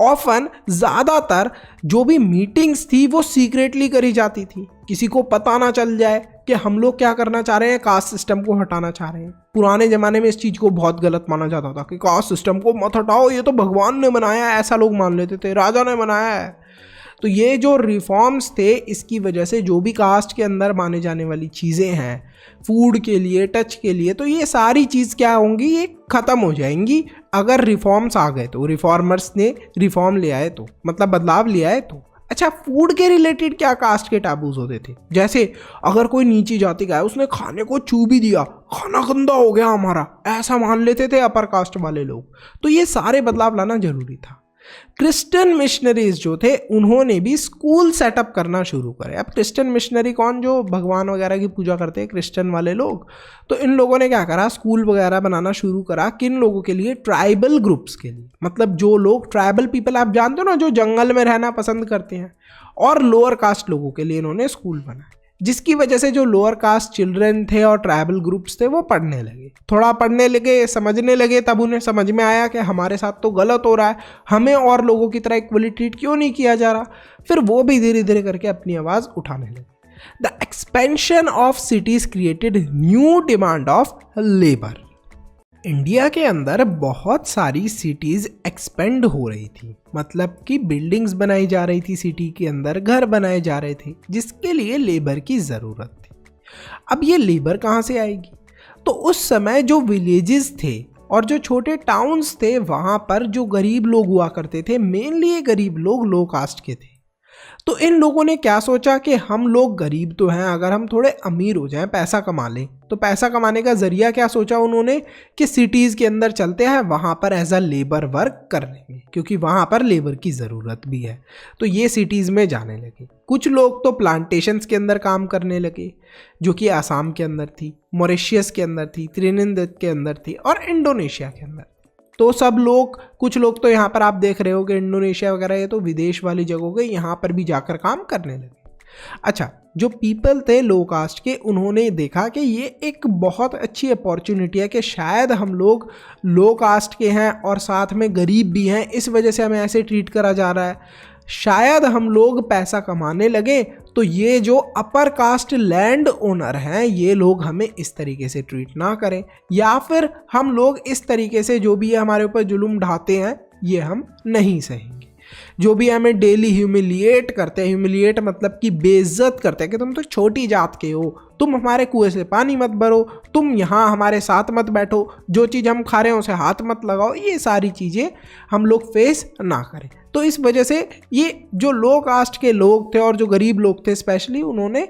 ऑफन ज़्यादातर जो भी मीटिंग्स थी वो सीक्रेटली करी जाती थी, किसी को पता ना चल जाए कि हम लोग क्या करना चाह रहे हैं, कास्ट सिस्टम को हटाना चाह रहे हैं। पुराने ज़माने में इस चीज़ को बहुत गलत माना जाता था कि कास्ट सिस्टम को मत हटाओ, ये तो भगवान ने बनाया है, ऐसा लोग मान लेते थे, राजा ने बनाया है। तो ये जो रिफॉर्म्स थे इसकी वजह से जो भी कास्ट के अंदर माने जाने वाली चीज़ें हैं, फूड के लिए, टच के लिए, तो ये सारी चीज़ क्या होंगी, ये ख़त्म हो जाएंगी अगर रिफॉर्म्स आ गए तो, रिफॉर्मर्स ने रिफॉर्म ले आए तो, मतलब बदलाव ले आए तो। अच्छा, फूड के रिलेटेड क्या कास्ट के टैबूज होते थे, जैसे अगर कोई नीची जाति का है उसने खाने को छू भी दिया, खाना गंदा हो गया हमारा, ऐसा मान लेते थे अपर कास्ट वाले लोग। तो ये सारे बदलाव लाना जरूरी था। क्रिश्चियन मिशनरीज जो थे उन्होंने भी स्कूल सेटअप करना शुरू करे। अब क्रिश्चियन मिशनरी कौन, जो भगवान वगैरह की पूजा करते हैं, क्रिश्चियन वाले लोग। तो इन लोगों ने क्या करा, स्कूल वगैरह बनाना शुरू करा। किन लोगों के लिए, ट्राइबल ग्रुप्स के लिए, मतलब जो लोग ट्राइबल पीपल आप जानते हो ना, जो जंगल में रहना पसंद करते हैं, और लोअर कास्ट लोगों के लिए इन्होंने स्कूल बनाए, जिसकी वजह से जो लोअर कास्ट चिल्ड्रन थे और ट्राइबल ग्रुप्स थे वो पढ़ने लगे, थोड़ा पढ़ने लगे, समझने लगे। तब उन्हें समझ में आया कि हमारे साथ तो गलत हो रहा है, हमें और लोगों की तरह इक्वली ट्रीट क्यों नहीं किया जा रहा। फिर वो भी धीरे धीरे करके अपनी आवाज़ उठाने लगे। The expansion of cities created new demand of labour. India के अंदर बहुत सारी सिटीज़ एक्सपेंड हो रही थी, मतलब कि बिल्डिंग्स बनाई जा रही थी सिटी के अंदर, घर बनाए जा रहे थे, जिसके लिए लेबर की ज़रूरत थी। अब ये लेबर कहाँ से आएगी? तो उस समय जो विलेजेस थे और जो छोटे टाउन्स थे वहाँ पर जो गरीब लोग हुआ करते थे, मेनली ये गरीब लोग लो कास्ट के थे। तो इन लोगों ने क्या सोचा कि हम लोग गरीब तो हैं, अगर हम थोड़े अमीर हो जाएं, पैसा कमा लें, तो पैसा कमाने का जरिया क्या सोचा उन्होंने कि सिटीज़ के अंदर चलते हैं, वहाँ पर एज अ लेबर वर्क कर लेंगे, क्योंकि वहाँ पर लेबर की ज़रूरत भी है। तो ये सिटीज़ में जाने लगे। कुछ लोग तो प्लांटेशंस के अंदर काम करने लगे, जो कि आसाम के अंदर थी, मॉरिशस के अंदर थी, त्रिनिदाद के अंदर थी और इंडोनेशिया के अंदर। तो सब लोग, कुछ लोग तो यहाँ पर आप देख रहे हो कि इंडोनेशिया वगैरह ये तो विदेश वाली जगहों के, यहाँ पर भी जाकर काम करने लगे। अच्छा, जो पीपल थे लो कास्ट के, उन्होंने देखा कि ये एक बहुत अच्छी अपॉर्चुनिटी है कि शायद हम लोग लो कास्ट के हैं और साथ में गरीब भी हैं, इस वजह से हमें ऐसे ट्रीट करा जा रहा है, शायद हम लोग पैसा कमाने लगे तो ये जो अपर कास्ट लैंड ओनर हैं ये लोग हमें इस तरीके से ट्रीट ना करें, या फिर हम लोग इस तरीके से जो भी हमारे ऊपर जुल्म ढाते हैं ये हम नहीं सहेंगे। जो भी हमें डेली ह्यूमिलिएट करते हैं, ह्यूमिलिएट मतलब कि बेइज्जत करते हैं कि तुम तो छोटी जात के हो, तुम हमारे कुएं से पानी मत भरो, तुम यहाँ हमारे साथ मत बैठो, जो चीज़ हम खा रहे हैं उसे हाथ मत लगाओ, ये सारी चीज़ें हम लोग फेस ना करें। तो इस वजह से ये जो लो कास्ट के लोग थे और जो गरीब लोग थे स्पेशली, उन्होंने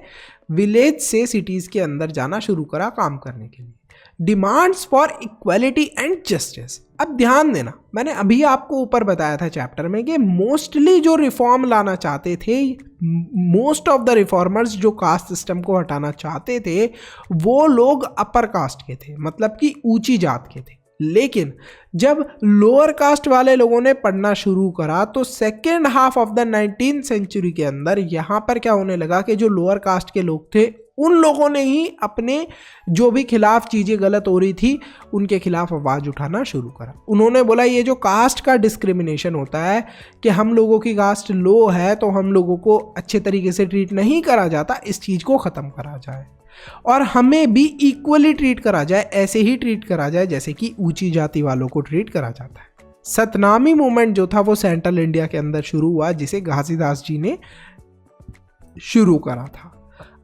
विलेज से सिटीज़ के अंदर जाना शुरू करा काम करने के लिए। Demands for equality and justice. अब ध्यान देना, मैंने अभी आपको ऊपर बताया था चैप्टर में कि मोस्टली जो रिफॉर्म लाना चाहते थे, मोस्ट ऑफ द रिफॉर्मर्स जो कास्ट सिस्टम को हटाना चाहते थे वो लोग अपर कास्ट के थे, मतलब कि ऊंची जात के थे। लेकिन जब लोअर कास्ट वाले लोगों ने पढ़ना शुरू करा तो second half of the 19th century के अंदर यहाँ पर क्या होने लगा कि जो लोअर कास्ट के लोग थे उन लोगों ने ही अपने जो भी खिलाफ चीज़ें गलत हो रही थी उनके खिलाफ आवाज़ उठाना शुरू करा। उन्होंने बोला ये जो कास्ट का डिस्क्रिमिनेशन होता है कि हम लोगों की कास्ट लो है तो हम लोगों को अच्छे तरीके से ट्रीट नहीं करा जाता, इस चीज़ को ख़त्म करा जाए और हमें भी इक्वली ट्रीट करा जाए, ऐसे ही ट्रीट करा जाए जैसे कि ऊंची जाति वालों को ट्रीट करा जाता है। सतनामी मूवमेंट जो था वो सेंट्रल इंडिया के अंदर शुरू हुआ, जिसे घासीदास जी ने शुरू करा था।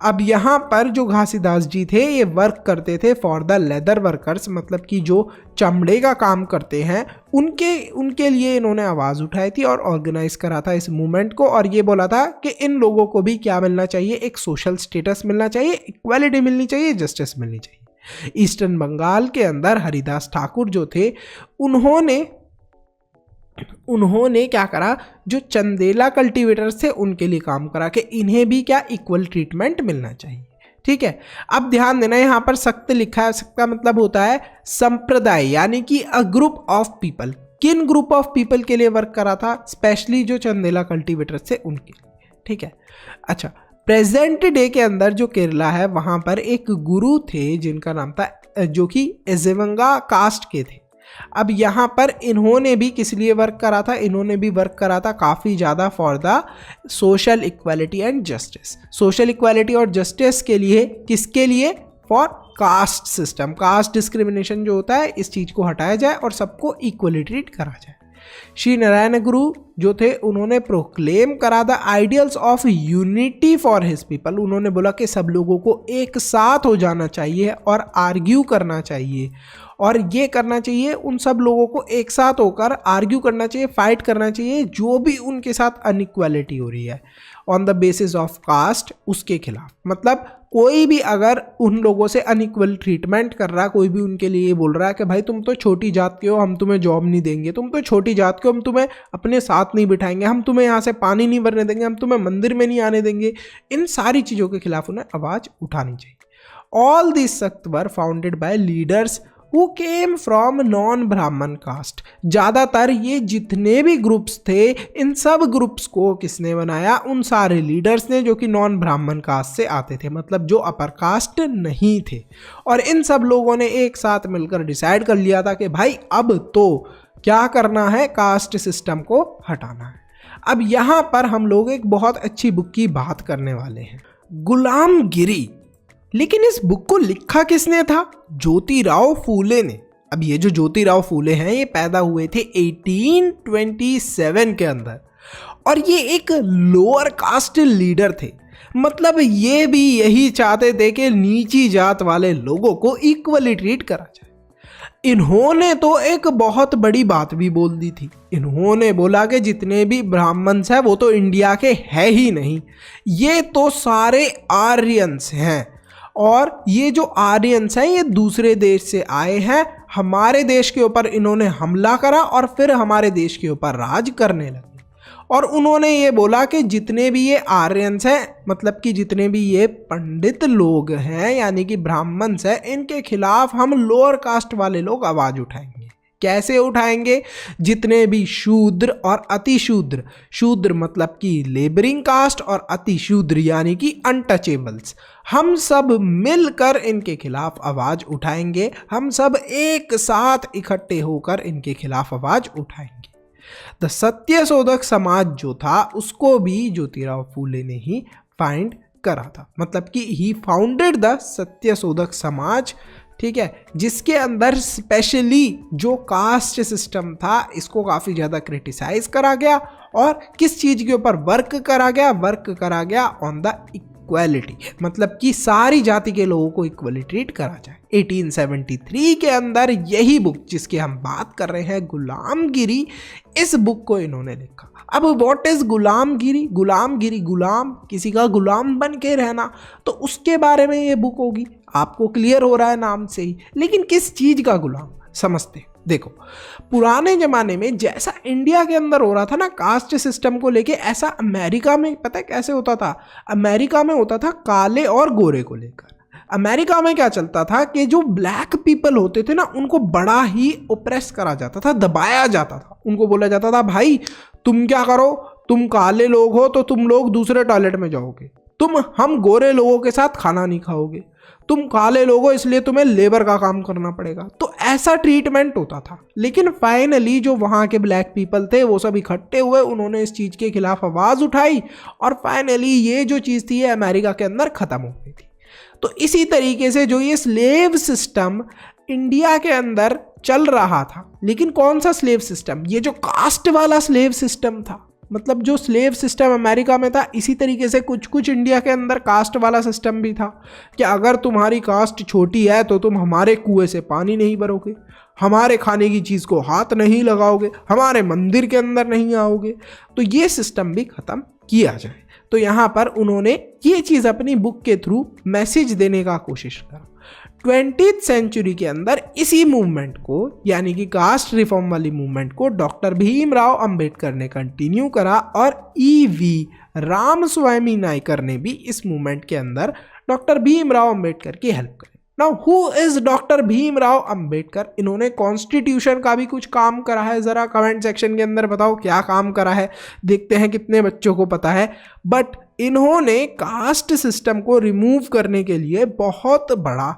अब यहाँ पर जो घासीदास जी थे ये वर्क करते थे फॉर द लेदर वर्कर्स, मतलब कि जो चमड़े का काम करते हैं उनके लिए इन्होंने आवाज़ उठाई थी और ऑर्गेनाइज करा था इस मूवमेंट को। और ये बोला था कि इन लोगों को भी क्या मिलना चाहिए, एक सोशल स्टेटस मिलना चाहिए, इक्वालिटी मिलनी चाहिए, जस्टिस मिलनी चाहिए। ईस्टर्न बंगाल के अंदर हरिदास ठाकुर जो थे उन्होंने क्या करा, जो चंदेला कल्टीवेटर्स थे उनके लिए काम करा कि इन्हें भी क्या इक्वल ट्रीटमेंट मिलना चाहिए। ठीक है, अब ध्यान देना यहाँ पर सख्त लिखा है, सख्त का मतलब होता है संप्रदाय, यानी कि अ ग्रुप ऑफ पीपल। किन ग्रुप ऑफ पीपल के लिए वर्क करा था? स्पेशली जो चंदेला कल्टीवेटर्स थे उनके लिए। ठीक है, अच्छा, प्रेजेंट डे के अंदर जो केरला है वहाँ पर एक गुरु थे जिनका नाम था, जो कि एजेवंगा कास्ट के थे। अब यहाँ पर इन्होंने भी किस लिए वर्क करा था? इन्होंने भी वर्क करा था काफ़ी ज़्यादा for the social equality and justice. Social equality और जस्टिस के लिए, किसके लिए? For caste system. Caste discrimination जो होता है इस चीज़ को हटाया जाए और सबको इक्वली ट्रीट करा जाए। श्री नारायण गुरु जो थे उन्होंने प्रोक्लेम करा the ideals of unity for his people. उन्होंने बोला कि सब लोगों को एक साथ हो जाना चाहिए और आर्ग्यू करना चाहिए, और ये करना चाहिए, उन सब लोगों को एक साथ होकर आर्ग्यू करना चाहिए, फाइट करना चाहिए जो भी उनके साथ अनइक्वालिटी हो रही है on the basis of caste, उसके खिलाफ। मतलब कोई भी अगर उन लोगों से अनइक्वल ट्रीटमेंट कर रहा है, कोई भी उनके लिए ये बोल रहा है कि भाई तुम तो छोटी जात के हो, हम तुम्हें जॉब नहीं देंगे, तुम तो छोटी जात के हो, हम तुम्हें अपने साथ नहीं बिठाएंगे, हम तुम्हें यहाँ से पानी नहीं भरने देंगे, हम तुम्हें मंदिर में नहीं आने देंगे, इन सारी चीज़ों के खिलाफ उन्हें आवाज़ उठानी चाहिए। ऑल दिस सख्त were founded by leaders who came from non Brahmin caste. ज़्यादातर ये जितने भी ग्रुप्स थे, इन सब ग्रुप्स को किसने बनाया? उन सारे लीडर्स ने जो कि नॉन ब्राह्मण कास्ट से आते थे, मतलब जो अपर कास्ट नहीं थे। और इन सब लोगों ने एक साथ मिलकर डिसाइड कर लिया था कि भाई अब तो क्या करना है, कास्ट सिस्टम को हटाना है। अब यहाँ पर हम लोग एक बहुत अच्छी बुक की बात करने वाले हैं, गुलामगिरी। लेकिन इस बुक को लिखा किसने था? ज्योतिराव फूले ने। अब ये जो ज्योतिराव फूले हैं ये पैदा हुए थे 1827 के अंदर, और ये एक लोअर कास्ट लीडर थे। मतलब ये भी यही चाहते थे कि नीची जात वाले लोगों को इक्वली ट्रीट करा जाए। इन्होंने तो एक बहुत बड़ी बात भी बोल दी थी। इन्होंने बोला कि जितने भी ब्राह्मण्स हैं वो तो इंडिया के है ही नहीं, ये तो सारे आर्यंस हैं, और ये जो आर्यंस हैं ये दूसरे देश से आए हैं, हमारे देश के ऊपर इन्होंने हमला करा और फिर हमारे देश के ऊपर राज करने लगे। और उन्होंने ये बोला कि जितने भी ये आर्यंस हैं, मतलब कि जितने भी ये पंडित लोग हैं यानी कि ब्राह्मण्स हैं, इनके खिलाफ हम लोअर कास्ट वाले लोग आवाज़ उठाएंगे। कैसे उठाएंगे? जितने भी शूद्र और अतिशूद्र, शूद्र मतलब कि लेबरिंग कास्ट और अतिशूद्र यानी कि अनटचेबल्स, हम सब मिलकर इनके खिलाफ आवाज़ उठाएंगे। हम सब एक साथ इकट्ठे होकर इनके खिलाफ आवाज़ उठाएंगे। द सत्यशोधक समाज जो था उसको भी ज्योतिराव फूले ने ही फाइंड करा था, मतलब कि ही फाउंडेड द सत्यशोधक समाज। ठीक है, जिसके अंदर स्पेशली जो कास्ट सिस्टम था इसको काफ़ी ज़्यादा क्रिटिसाइज करा गया, और किस चीज़ के ऊपर वर्क करा गया? वर्क करा गया ऑन द इक्वालिटी, मतलब कि सारी जाति के लोगों को इक्वली ट्रीट करा जाए। 1873 के अंदर यही बुक जिसकी हम बात कर रहे हैं, गुलामगिरी, इस बुक को इन्होंने लिखा। अब व्हाट इज गुलामगिरी? गुलामगिरी, गुलाम, किसी का गुलाम बन के रहना, तो उसके बारे में ये बुक होगी। आपको क्लियर हो रहा है नाम से ही, लेकिन किस चीज़ का गुलाम? समझते हैं। देखो, पुराने ज़माने में जैसा इंडिया के अंदर हो रहा था ना कास्ट सिस्टम को लेके, ऐसा अमेरिका में पता है कैसे होता था? अमेरिका में होता था काले और गोरे को लेकर। अमेरिका में क्या चलता था कि जो ब्लैक पीपल होते थे ना उनको बड़ा ही ओप्रेस करा जाता था, दबाया जाता था। उनको बोला जाता था भाई तुम क्या करो, तुम काले लोग हो तो तुम लोग दूसरे टॉयलेट में जाओगे, तुम हम गोरे लोगों के साथ खाना नहीं खाओगे, तुम काले लोग हो इसलिए तुम्हें लेबर का काम करना पड़ेगा। तो ऐसा ट्रीटमेंट होता था। लेकिन फाइनली जो वहाँ के ब्लैक पीपल थे वो सब इकट्ठे हुए, उन्होंने इस चीज़ के खिलाफ आवाज़ उठाई और फाइनली ये जो चीज़ थी ये अमेरिका के अंदर ख़त्म हो गई थी। तो इसी तरीके से जो ये स्लेव सिस्टम इंडिया के अंदर चल रहा था, लेकिन कौन सा स्लेव सिस्टम? ये जो कास्ट वाला स्लेव सिस्टम था। मतलब जो स्लेव सिस्टम अमेरिका में था, इसी तरीके से कुछ कुछ इंडिया के अंदर कास्ट वाला सिस्टम भी था कि अगर तुम्हारी कास्ट छोटी है तो तुम हमारे कुएं से पानी नहीं भरोगे, हमारे खाने की चीज़ को हाथ नहीं लगाओगे, हमारे मंदिर के अंदर नहीं आओगे। तो ये सिस्टम भी ख़त्म किया जाए। तो यहाँ पर उन्होंने ये चीज़ अपनी बुक के थ्रू मैसेज देने का कोशिश करा। 20th सेंचुरी के अंदर इसी मूवमेंट को, यानी कि कास्ट रिफॉर्म वाली मूवमेंट को डॉक्टर भीमराव अंबेडकर ने कंटिन्यू करा और E.V. रामस्वामी नायकर ने भी इस मूवमेंट के अंदर डॉक्टर भीमराव अंबेडकर की हेल्प करी। Now who is doctor Bhimrao Ambedkar? इन्होंने कॉन्स्टिट्यूशन का भी कुछ काम करा है। ज़रा कमेंट सेक्शन के अंदर बताओ क्या काम करा है, देखते हैं कितने बच्चों को पता है। बट इन्होंने कास्ट सिस्टम को रिमूव करने के लिए बहुत बड़ा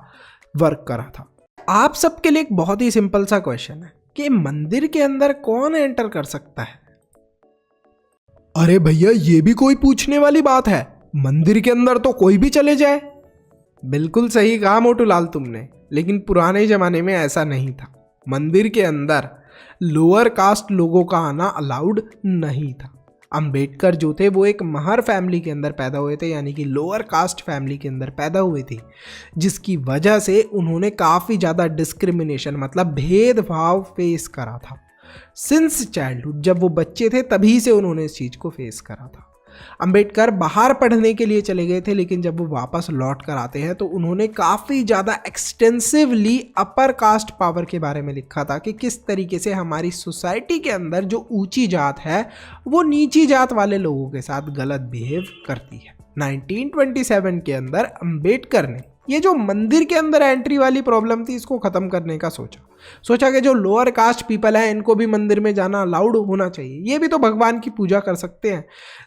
वर्क करा था। आप सबके लिए एक बहुत ही सिंपल सा क्वेश्चन है कि मंदिर के अंदर कौन एंटर कर सकता है? अरे भैया ये भी कोई पूछने वाली बात है? मंदिर के अंदर तो कोई भी चले जाए। बिल्कुल सही कहा मोटूलाल तुमने, लेकिन पुराने जमाने में ऐसा नहीं था। मंदिर के अंदर लोअर कास्ट लोगों का आना अलाउड नहीं था। अंबेडकर जो थे वो एक महर फैमिली के अंदर पैदा हुए थे, यानी कि लोअर कास्ट फैमिली के अंदर पैदा हुए थे, जिसकी वजह से उन्होंने काफ़ी ज़्यादा डिस्क्रिमिनेशन मतलब भेदभाव फेस करा था। सिंस चाइल्डहुड, जब वो बच्चे थे तभी से उन्होंने इस चीज़ को फेस करा था। अंबेडकर बाहर पढ़ने के लिए चले गए थे, लेकिन जब वो वापस लौट कर आते हैं तो उन्होंने काफ़ी ज़्यादा एक्सटेंसिवली अपर कास्ट पावर के बारे में लिखा था कि किस तरीके से हमारी सोसाइटी के अंदर जो ऊंची जात है वो नीची जात वाले लोगों के साथ गलत बिहेव करती है। 1927 के अंदर अंबेडकर ने ये जो मंदिर के अंदर एंट्री वाली प्रॉब्लम थी इसको ख़त्म करने का सोचा कि जो लोअर कास्ट पीपल हैं इनको भी मंदिर में जाना अलाउड होना चाहिए, ये भी तो भगवान की पूजा कर सकते हैं।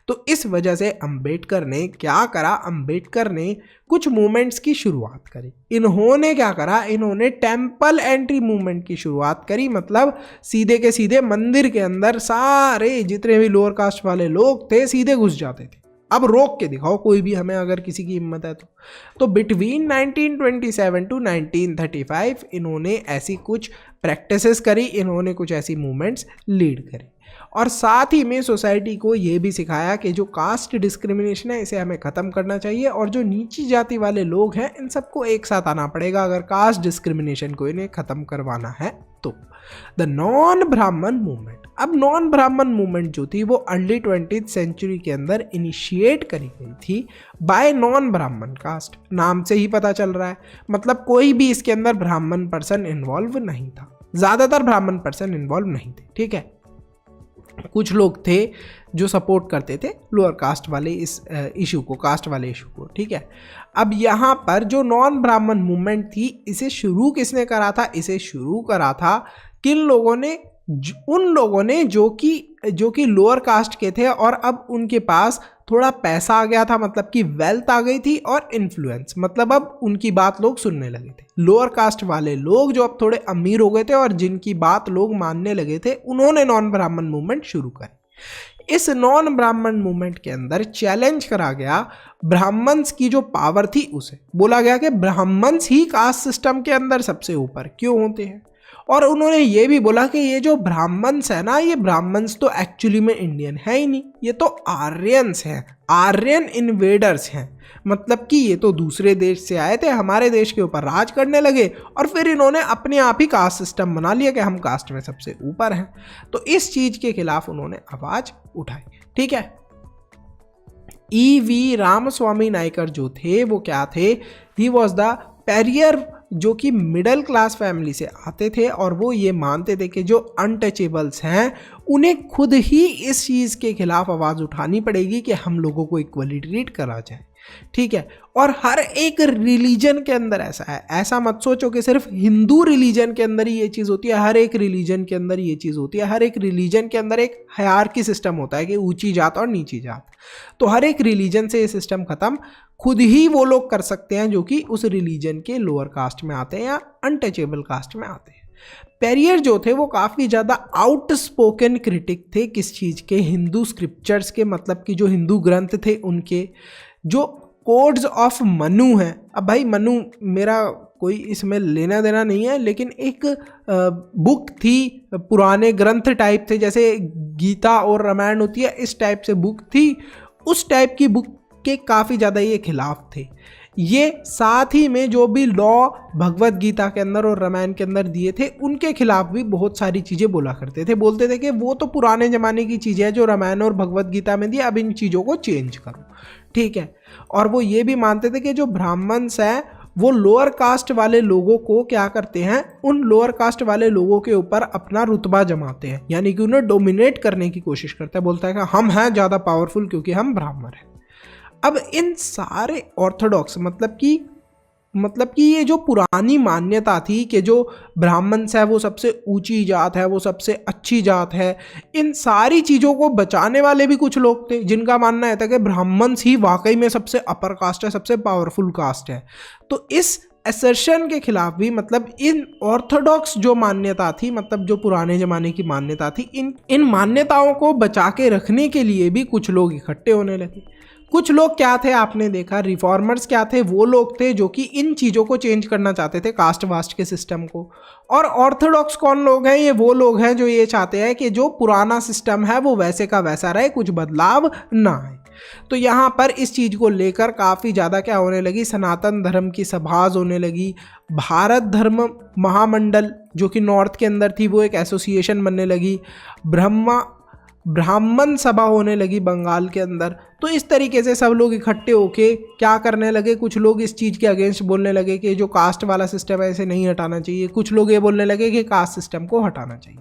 तो इस वजह से अंबेडकर ने क्या करा, अंबेडकर ने कुछ मूवमेंट्स की शुरुआत करी। इन्होंने क्या करा, इन्होंने टेम्पल एंट्री मूवमेंट की शुरुआत करी। मतलब सीधे के सीधे मंदिर के अंदर सारे जितने भी लोअर कास्ट वाले लोग थे सीधे घुस जाते थे। अब रोक के दिखाओ कोई भी हमें, अगर किसी की हिम्मत है तो बिटवीन 1927 टू 1935 इन्होंने ऐसी कुछ प्रैक्टिसेस करी, इन्होंने कुछ ऐसी मूवमेंट्स लीड करी और साथ ही में सोसाइटी को ये भी सिखाया कि जो कास्ट डिस्क्रिमिनेशन है इसे हमें ख़त्म करना चाहिए और जो नीची जाति वाले लोग हैं इन सबको एक साथ आना पड़ेगा अगर कास्ट डिस्क्रिमिनेशन को इन्हें ख़त्म करवाना है तो। द नॉन ब्राह्मण मूवमेंट, अब नॉन ब्राह्मण मूवमेंट जो थी वो अर्ली 20th सेंचुरी के अंदर इनिशिएट करी गई थी बाय नॉन ब्राह्मण कास्ट। नाम से ही पता चल रहा है, मतलब कोई भी इसके अंदर ब्राह्मण पर्सन इन्वॉल्व नहीं था, ज़्यादातर ब्राह्मण पर्सन इन्वॉल्व नहीं थे। ठीक है, कुछ लोग थे जो सपोर्ट करते थे लोअर कास्ट वाले इस इशू को, कास्ट वाले इशू को। ठीक है, अब यहाँ पर जो नॉन ब्राह्मण मूवमेंट थी इसे शुरू किसने करा था? इसे शुरू करा था किन लोगों ने? उन लोगों ने जो कि लोअर कास्ट के थे और अब उनके पास थोड़ा पैसा आ गया था, मतलब कि वेल्थ आ गई थी और इन्फ्लुएंस, मतलब अब उनकी बात लोग सुनने लगे थे। लोअर कास्ट वाले लोग जो अब थोड़े अमीर हो गए थे और जिनकी बात लोग मानने लगे थे, उन्होंने नॉन ब्राह्मण मूवमेंट शुरू करी। इस नॉन ब्राह्मण मूवमेंट के अंदर चैलेंज करा गया ब्राह्मण्स की जो पावर थी उसे। बोला गया कि ब्राह्मण्स ही कास्ट सिस्टम के अंदर सबसे ऊपर क्यों होते हैं, और उन्होंने ये भी बोला कि ये जो ब्राह्मण्स है ना, ये ब्राह्मण्स तो एक्चुअली में इंडियन है ही नहीं, ये तो आर्यंस हैं, आर्यन इन्वेडर्स हैं। मतलब कि ये तो दूसरे देश से आए थे, हमारे देश के ऊपर राज करने लगे और फिर इन्होंने अपने आप ही कास्ट सिस्टम बना लिया कि हम कास्ट में सबसे ऊपर हैं। तो इस चीज़ के खिलाफ उन्होंने आवाज़ उठाई। ठीक है, E.V. रामस्वामी नायकर जो थे वो क्या थे? ही वॉज द पैरियर, जो कि मिडिल क्लास फैमिली से आते थे और वो ये मानते थे कि जो अनटचेबल्स हैं उन्हें खुद ही इस चीज़ के खिलाफ आवाज़ उठानी पड़ेगी कि हम लोगों को इक्वली ट्रीट करा जाए। ठीक है। और हर एक रिलीजन के अंदर ऐसा है, ऐसा मत सोचो कि सिर्फ हिंदू रिलीजन के अंदर ही ये चीज़ होती है, हर एक रिलीजन के अंदर ये चीज़ होती है। हर एक रिलीजन के अंदर एक हायरार्की सिस्टम होता है कि ऊंची जात और नीची जात। तो हर एक रिलीजन से ये सिस्टम खत्म खुद ही वो लोग कर सकते हैं जो कि उस रिलीजन के लोअर कास्ट में आते हैं या अनटचेबल कास्ट में आते हैं। पेरियर जो थे वो काफ़ी ज़्यादा आउटस्पोकन क्रिटिक थे किस चीज़ के, हिंदू स्क्रिप्चर्स के, मतलब कि जो हिंदू ग्रंथ थे उनके, जो कोड्स ऑफ मनु हैं। अब भाई मनु मेरा कोई इसमें लेना देना नहीं है, लेकिन एक बुक थी, पुराने ग्रंथ टाइप थे, जैसे गीता और रामायण होती है इस टाइप से बुक थी, उस टाइप की बुक के काफ़ी ज़्यादा ये खिलाफ थे। ये साथ ही में जो भी लॉ भगवत गीता के अंदर और रामायण के अंदर दिए थे उनके खिलाफ भी बहुत सारी चीज़ें बोला करते थे। बोलते थे कि वो तो पुराने ज़माने की चीज़ें हैं जो रामायण और भगवत गीता में दी, अब इन चीज़ों को चेंज करो, ठीक है। और वो ये भी मानते थे कि जो ब्राह्मण्स हैं वो लोअर कास्ट वाले लोगों को क्या करते हैं, उन लोअर कास्ट वाले लोगों के ऊपर अपना रुतबा जमाते हैं, यानी कि उन्हें डोमिनेट करने की कोशिश करते हैं। बोलता है कि हम हैं ज़्यादा पावरफुल क्योंकि हम ब्राह्मण हैं। अब इन सारे ऑर्थोडॉक्स मतलब कि ये जो पुरानी मान्यता थी कि जो ब्राह्मण्स है वो सबसे ऊंची जात है, वो सबसे अच्छी जात है, इन सारी चीज़ों को बचाने वाले भी कुछ लोग थे जिनका मानना था कि ब्राह्मण्स ही वाकई में सबसे अपर कास्ट है, सबसे पावरफुल कास्ट है। तो इस असर्शन के खिलाफ भी, मतलब इन ऑर्थोडॉक्स जो मान्यता थी, मतलब जो पुराने ज़माने की मान्यता थी, इन मान्यताओं को बचा के रखने के लिए भी कुछ लोग इकट्ठे होने लगे। कुछ लोग क्या थे, आपने देखा रिफॉर्मर्स क्या थे, वो लोग थे जो कि इन चीज़ों को चेंज करना चाहते थे, कास्ट वास्ट के सिस्टम को। और ऑर्थोडॉक्स कौन लोग हैं, ये वो लोग हैं जो ये चाहते हैं कि जो पुराना सिस्टम है वो वैसे का वैसा रहे, कुछ बदलाव ना आए। तो यहाँ पर इस चीज़ को लेकर काफ़ी ज़्यादा क्या होने लगी, सनातन धर्म की सभाज होने लगी। भारत धर्म महामंडल जो कि नॉर्थ के अंदर थी वो एक एसोसिएशन बनने लगी। ब्राह्मण सभा होने लगी बंगाल के अंदर। तो इस तरीके से सब लोग इकट्ठे होके क्या करने लगे, कुछ लोग इस चीज़ के अगेंस्ट बोलने लगे कि जो कास्ट वाला सिस्टम है इसे नहीं हटाना चाहिए, कुछ लोग ये बोलने लगे कि कास्ट सिस्टम को हटाना चाहिए।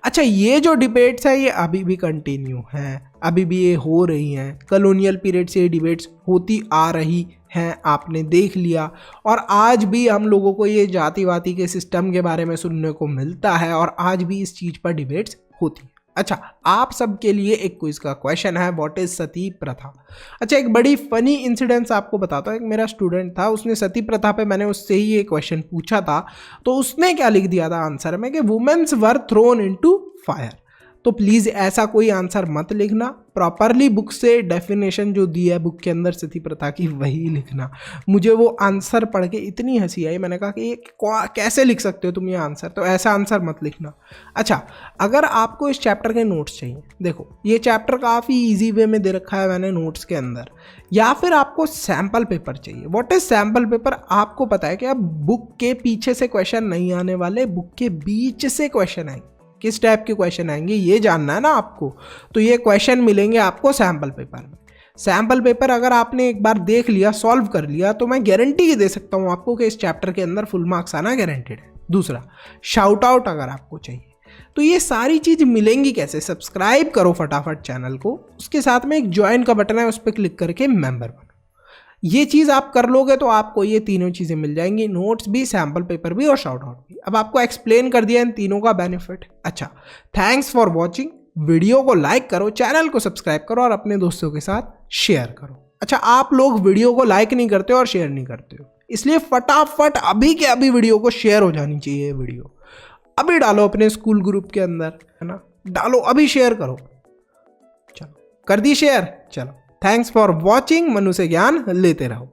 अच्छा, ये जो डिबेट्स है ये अभी भी कंटिन्यू हैं, अभी भी ये हो रही हैं। कॉलोनियल पीरियड से ये डिबेट्स होती आ रही हैं, आपने देख लिया। और आज भी हम लोगों को ये जातिवादी के सिस्टम के बारे में सुनने को मिलता है और आज भी इस चीज़ पर डिबेट्स होती हैं। अच्छा, आप सबके लिए एक क्विज का क्वेश्चन है, व्हाट इज सती प्रथा। अच्छा, एक बड़ी फनी इंसिडेंस आपको बताता हूँ। एक मेरा स्टूडेंट था, उसने सती प्रथा पे मैंने उससे ही ये क्वेश्चन पूछा था, तो उसने क्या लिख दिया था आंसर में कि वुमेन्स वर थ्रोन इनटू फायर। तो प्लीज़ ऐसा कोई आंसर मत लिखना, प्रॉपरली बुक से डेफिनेशन जो दी है बुक के अंदर सती प्रथा की वही लिखना। मुझे वो आंसर पढ़ के इतनी हंसी आई, मैंने कहा कि ये कैसे लिख सकते हो तुम ये आंसर, तो ऐसा आंसर मत लिखना। अच्छा, अगर आपको इस चैप्टर के नोट्स चाहिए, देखो ये चैप्टर काफ़ी ईजी वे में दे रखा है मैंने नोट्स के अंदर, या फिर आपको सैम्पल पेपर चाहिए। व्हाट इज सैम्पल पेपर, आपको पता है कि अब बुक के पीछे से क्वेश्चन नहीं आने वाले, बुक के बीच से क्वेश्चन आएंगे। किस टाइप के क्वेश्चन आएंगे ये जानना है ना आपको, तो ये क्वेश्चन मिलेंगे आपको सैम्पल पेपर में। सैम्पल पेपर अगर आपने एक बार देख लिया, सॉल्व कर लिया, तो मैं गारंटी दे सकता हूँ आपको कि इस चैप्टर के अंदर फुल मार्क्स आना गारंटेड है। दूसरा, शाउट आउट अगर आपको चाहिए, तो ये सारी चीज़ मिलेंगी कैसे, सब्सक्राइब करो फटाफट चैनल को, उसके साथ में एक ज्वाइन का बटन है, उस पर क्लिक करके मेंबर बनो। ये चीज़ आप कर लोगे तो आपको ये तीनों चीज़ें मिल जाएंगी, नोट्स भी, सैम्पल पेपर भी और शाउट आउट भी। अब आपको एक्सप्लेन कर दिया इन तीनों का बेनिफिट। अच्छा, थैंक्स फॉर वॉचिंग। वीडियो को लाइक करो, चैनल को सब्सक्राइब करो और अपने दोस्तों के साथ शेयर करो। अच्छा, आप लोग वीडियो को लाइक नहीं करते हो और शेयर नहीं करते हो, इसलिए फटाफट अभी के अभी वीडियो को शेयर हो जानी चाहिए। वीडियो अभी डालो अपने स्कूल ग्रुप के अंदर, है ना, डालो अभी, शेयर करो। चलो, कर दी शेयर। चलो, थैंक्स फॉर वॉचिंग। मनु से ज्ञान लेते रहो।